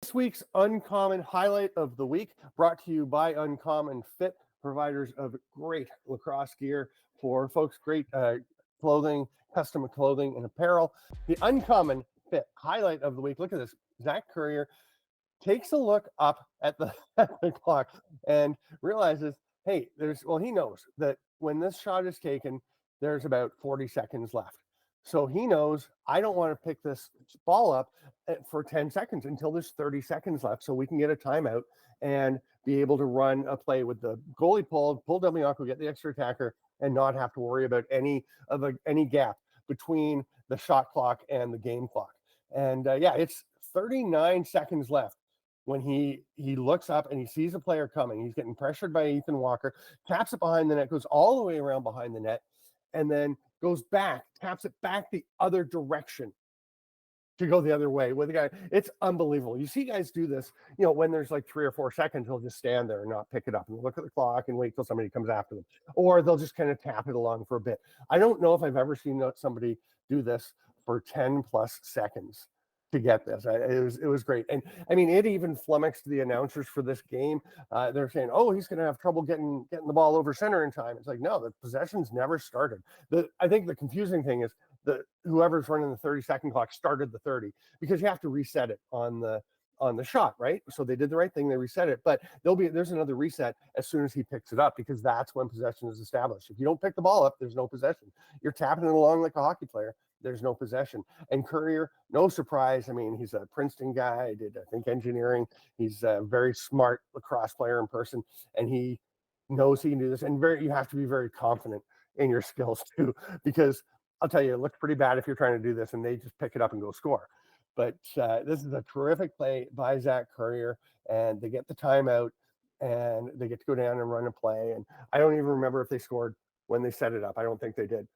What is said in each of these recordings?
This week's Uncommon highlight of the week brought to you by Uncommon Fit, providers of great lacrosse gear for folks, great clothing, custom clothing and apparel. The Uncommon Fit highlight of the week. Look at this. Zach Currier takes a look up at the, at the clock and realizes, hey, he knows that when this shot is taken, there's about 40 seconds left. So he knows I don't want to pick this ball up for 10 seconds until there's 30 seconds left so we can get a timeout and be able to run a play with the goalie pull Demiako, get the extra attacker, and not have to worry about any gap between the shot clock and the game clock. And it's 39 seconds left when he looks up and he sees a player coming. He's getting pressured by Ethan Walker, taps it behind the net, goes all the way around behind the net, and then goes back, taps it back the other direction to go the other way with the guy. It's unbelievable. You see guys do this, when there's like 3 or 4 seconds, they'll just stand there and not pick it up and look at the clock and wait till somebody comes after them. Or they'll just kind of tap it along for a bit. I don't know if I've ever seen somebody do this for 10 plus seconds to get this. It was great. And I mean, it even flummoxed the announcers for this game. They're saying, oh, he's going to have trouble getting the ball over center in time. It's like, no, the possession's never started. I think the confusing thing is that whoever's running the 30-second clock started the 30, because you have to reset it on the shot, right? So they did the right thing, they reset it, but there's another reset as soon as he picks it up, because that's when possession is established. If you don't pick the ball up, there's no possession. You're tapping it along like a hockey player, there's no possession. And Currier, no surprise. I mean, he's a Princeton guy, did, I think, engineering. He's a very smart lacrosse player in person, and he knows he can do this. And you have to be very confident in your skills too, because I'll tell you, it looks pretty bad if you're trying to do this and they just pick it up and go score. But this is a terrific play by Zach Currier, and they get the timeout and they get to go down and run a play. And I don't even remember if they scored when they set it up. I don't think they did.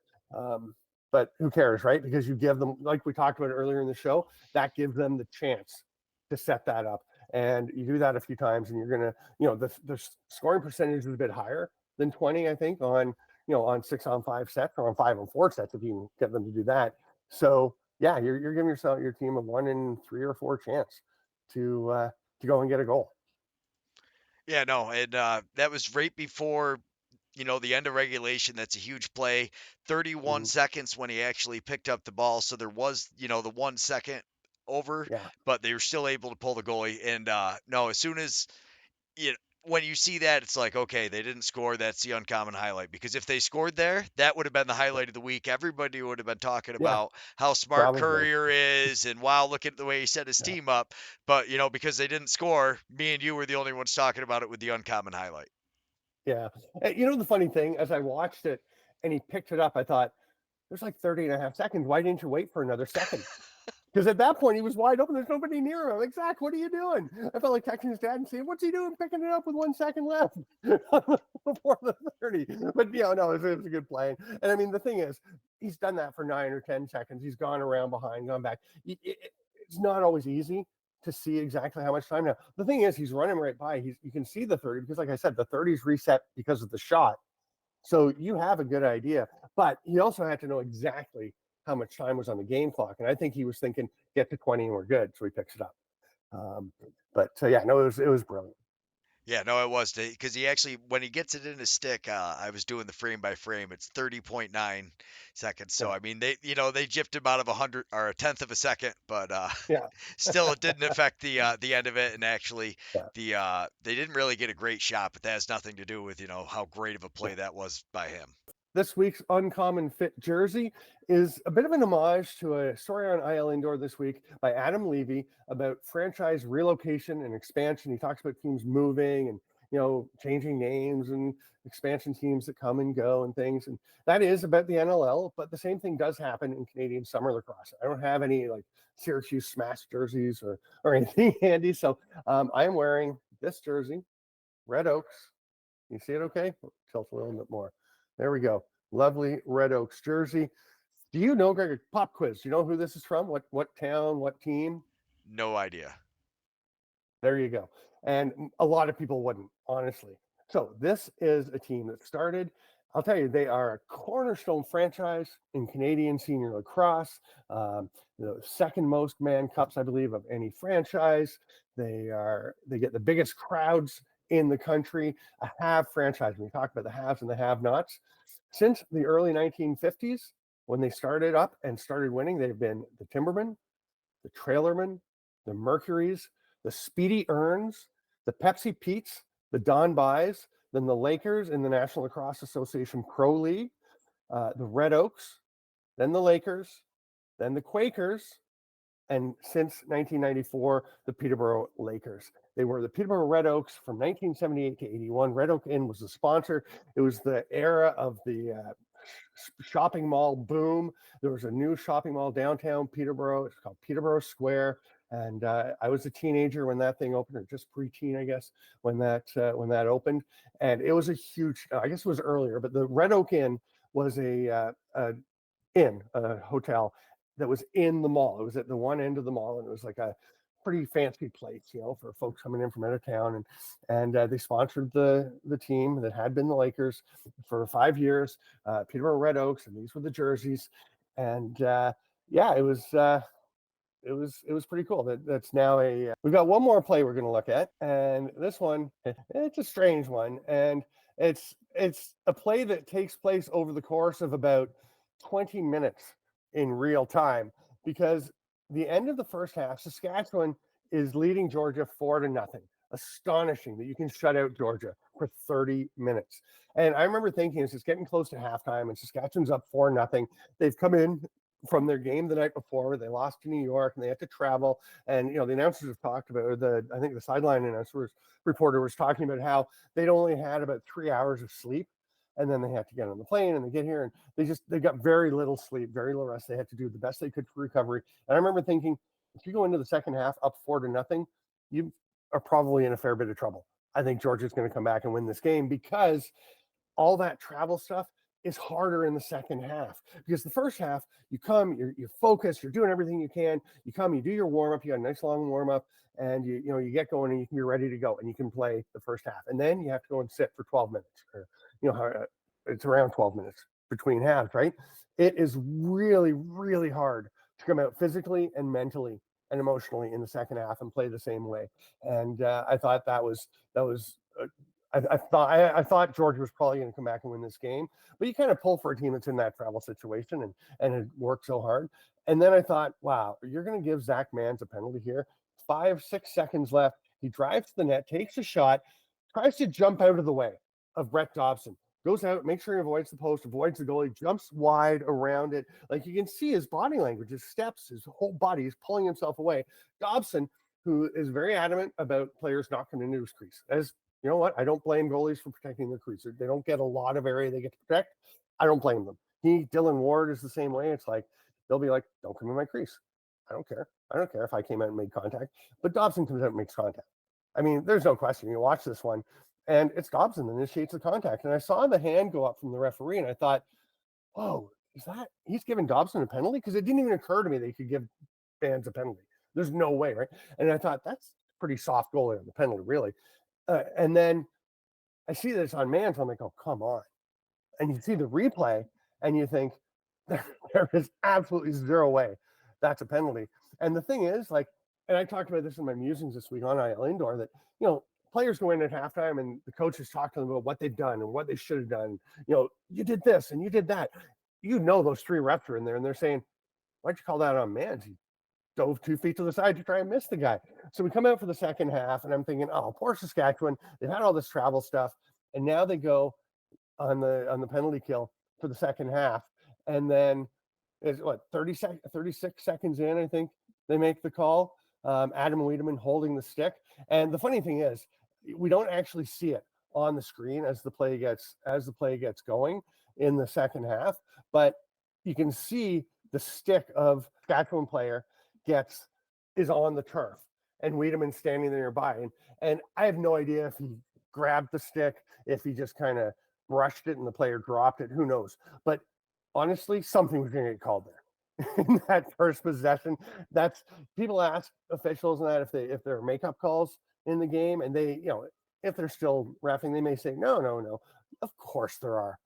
But who cares, right? Because you give them, like we talked about earlier in the show, that gives them the chance to set that up. And you do that a few times and you're going to, the scoring percentage is a bit higher than 20, I think, on 6-on-5 sets, or on 5-on-4 sets if you can get them to do that. So yeah, you're giving your team a 1 in 3 or 4 chance to go and get a goal. Yeah, no, and that was right before, the end of regulation. That's a huge play. 31 Mm-hmm. seconds when he actually picked up the ball. So there was, the 1 second over, Yeah. but they were still able to pull the goalie. And no, as soon as, when you see that, it's like, okay, they didn't score. That's the uncommon highlight. Because if they scored there, that would have been the highlight of the week. Everybody would have been talking Yeah. about how smart Probably. Currier is and wow, look at the way he set his Yeah. team up. But, because they didn't score, me and you were the only ones talking about it with the uncommon highlight. Yeah. The funny thing, as I watched it and he picked it up, I thought, there's like 30 and a half seconds. Why didn't you wait for another second? Because at that point he was wide open. There's nobody near him. I'm like, Zach, what are you doing? I felt like texting his dad and saying, what's he doing picking it up with 1 second left before the 30? But no, it was a good play. And I mean, the thing is, he's done that for 9 or 10 seconds. He's gone around behind, gone back. It's not always easy to see exactly how much time. Now, the thing is, he's running right by. You can see the 30 because, like I said, the 30 is reset because of the shot. So you have a good idea, but he also had to know exactly how much time was on the game clock. And I think he was thinking, get to 20 and we're good. So he picks it up. It was brilliant. Yeah, no, it was because he actually, when he gets it in his stick, I was doing the frame by frame. It's 30.9 seconds. So Yeah. I mean, they gypped him out of 100 or a tenth of a second, but Yeah. still, it didn't affect the end of it. And actually, Yeah. they didn't really get a great shot, but that has nothing to do with how great of a Yeah. play that was by him. This week's Uncommon Fit jersey is a bit of an homage to a story on IL Indoor this week by Adam Levy about franchise relocation and expansion. He talks about teams moving and changing names and expansion teams that come and go and things. And that is about the NLL, but the same thing does happen in Canadian summer lacrosse. I don't have any like Syracuse Smash jerseys or anything handy. So I am wearing this jersey, Red Oaks. You see it okay? Tilt a little bit more. There we go. Lovely Red Oaks jersey. Do you know, Greg, pop quiz? Do you know who this is from? What town, what team? No idea. There you go. And a lot of people wouldn't, honestly. So this is a team that started I'll tell you, they are a cornerstone franchise in Canadian senior lacrosse. The second most man cups, I believe, of any franchise. They get the biggest crowds in the country. A have franchise. When we talk about the haves and the have-nots, since the early 1950s, when they started up and started winning, they've been the Timbermen, the Trailermen, the Mercuries, the Speedy Earns, the Pepsi Petes, the Don Buys, then the Lakers in the National Lacrosse Association Pro League, the Red Oaks, then the Lakers, then the Quakers, and since 1994, the Peterborough Lakers. They were the Peterborough Red Oaks from 1978 to 81. Red Oak Inn was the sponsor. It was the era of the shopping mall boom. There was a new shopping mall downtown Peterborough. It's called Peterborough Square. And I was a teenager when that thing opened, or just preteen, I guess, when that opened. And it was a huge. I guess it was earlier, but the Red Oak Inn was a hotel that was in the mall. It was at the one end of the mall, and it was like a pretty fancy place, for folks coming in from out of town. And they sponsored the team that had been the Lakers for 5 years, Peterborough Red Oaks, and these were the jerseys. And yeah, it was pretty cool. That's now we've got one more play we're going to look at, and this one, it's a strange one, and it's a play that takes place over the course of about 20 minutes in real time, because the end of the first half, Saskatchewan is leading Georgia 4-0. Astonishing that you can shut out Georgia for 30 minutes. And I remember thinking, it's getting close to halftime, and Saskatchewan's up 4-0. They've come in from their game the night before where they lost to New York and they had to travel. And, the announcers have talked about, I think the sideline reporter was talking about how they'd only had about 3 hours of sleep. And then they had to get on the plane and they get here, and they got very little sleep, very little rest. They had to do the best they could for recovery. And I remember thinking, if you go into the second half up 4-0, you are probably in a fair bit of trouble. I think Georgia's going to come back and win this game, because all that travel stuff is harder in the second half, because the first half you come, you're focused, you're doing everything you can. You come, you do your warm up, you got a nice long warm up, and you get going and you can be ready to go and you can play the first half, and then you have to go and sit for 12 minutes, or it's around 12 minutes between halves, right? It is really, really hard to come out physically and mentally and emotionally in the second half and play the same way. And I thought that was I thought Georgia was probably going to come back and win this game, but you kind of pull for a team that's in that travel situation and it worked so hard. And then I thought, wow, you're going to give Zach Mans a penalty here. 5-6 seconds left. He drives to the net, takes a shot, tries to jump out of the way of Brett Dobson. Goes out, makes sure he avoids the post, avoids the goalie, jumps wide around it. Like, you can see his body language, his steps, his whole body is pulling himself away. Dobson, who is very adamant about players not coming into his crease, as you know what? I don't blame goalies for protecting their crease. They don't get a lot of area they get to protect. I don't blame them. Dylan Ward is the same way. It's like, they'll be like, don't come in my crease. I don't care. I don't care if I came out and made contact. But Dobson comes out and makes contact. I mean, there's no question. You watch this one, and it's Dobson that initiates the contact. And I saw the hand go up from the referee, and I thought, oh, he's giving Dobson a penalty? Because it didn't even occur to me they could give fans a penalty. There's no way, right? And I thought, that's pretty soft goalie on the penalty, really. And then I see that it's on Mans. I'm like, oh, come on. And you see the replay and you think, there is absolutely zero way that's a penalty. And the thing is, like, and I talked about this in my musings this week on IL Indoor, that, players go in at halftime and the coaches talk to them about what they've done and what they should have done. You did this and you did that. Those three reps are in there and they're saying, why'd you call that on Mans? He dove 2 feet to the side to try and miss the guy. So we come out for the second half, and I'm thinking, oh, poor Saskatchewan. They've had all this travel stuff, and now they go on the penalty kill for the second half, and then it's 36 seconds in, I think they make the call. Adam Wiedemann holding the stick, and the funny thing is, we don't actually see it on the screen as the play gets going in the second half, but you can see the stick of Saskatchewan player is on the turf, and Wiedemann standing there nearby. And I have no idea if he grabbed the stick, if he just kind of brushed it and the player dropped it, who knows. But honestly, something was going to get called there in that first possession. That's, people ask officials and that if there are makeup calls in the game, and they, if they're still reffing, they may say, no. Of course there are.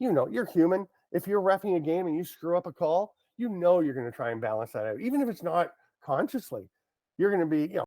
you're human. If you're reffing a game and you screw up a call, you're going to try and balance that out, even if it's not consciously. You're going to be,